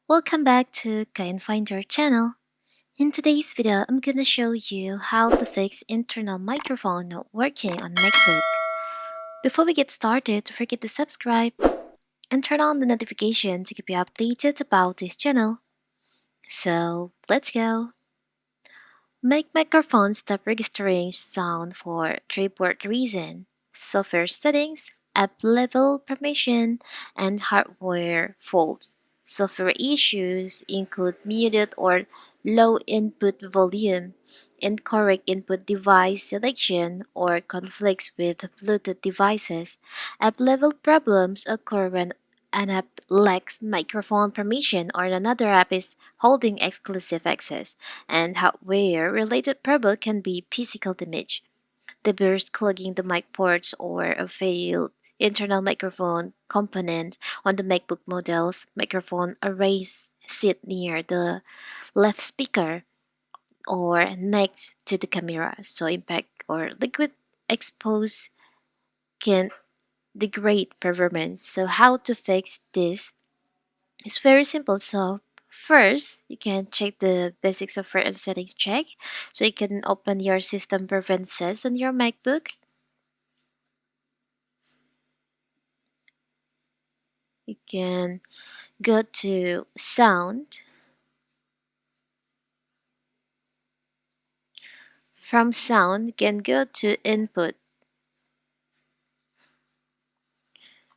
Welcome back to Kain Finder channel. In today's video, I'm gonna show you how to fix internal microphone not working on MacBook. Before we get started, don't forget to subscribe and turn on the notification to keep you updated about this channel. So let's go. Make microphone stop registering sound for three important reasons: software settings, app level permission, and hardware faults. Software issues include muted or low input volume, incorrect input device selection, or conflicts with Bluetooth devices. App level problems occur when an app lacks microphone permission or another app is holding exclusive access, and hardware related problem can be physical damage. The burst clogging the mic ports or a failed internal microphone component on the MacBook models. Microphone arrays sit near the left speaker or next to the camera, so impact or liquid expose can degrade performance. So how to fix this? It's very simple. So first, you can check the basic software and settings check. So you can open your system preferences on your MacBook. You can go to sound. From sound, you can go to input.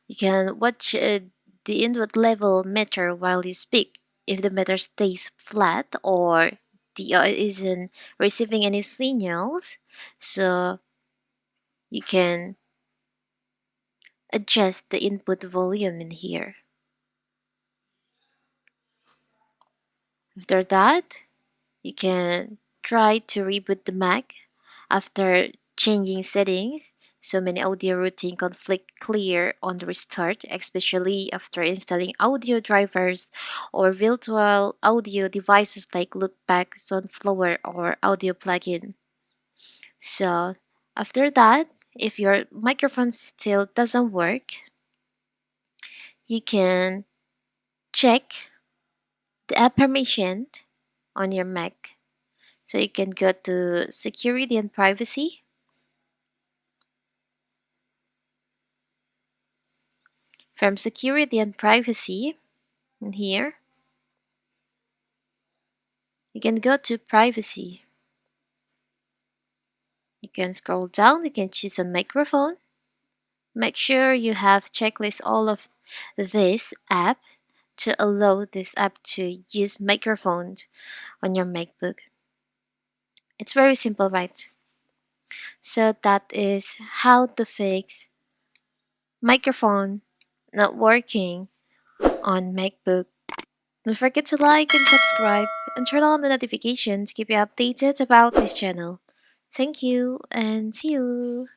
You can watch the input level meter while you speak. If the meter stays flat or the isn't receiving any signals, so you can adjust the input volume in here. After that, you can try to reboot the Mac after changing settings. So many audio routing conflict clear on the restart, especially after installing audio drivers or virtual audio devices like Loopback, Sunflower, or Audio plugin. So after that, if your microphone still doesn't work, you can check the app permission on your Mac. So you can go to security and privacy. From security and privacy, in here, you can go to privacy. You can scroll down, you can choose a microphone. Make sure you have checklist all of this app to allow this app to use microphones on your MacBook. It's very simple, right? So that is how to fix microphone not working on MacBook. Don't forget to like and subscribe and turn on the notifications to keep you updated about this channel. Thank you and see you.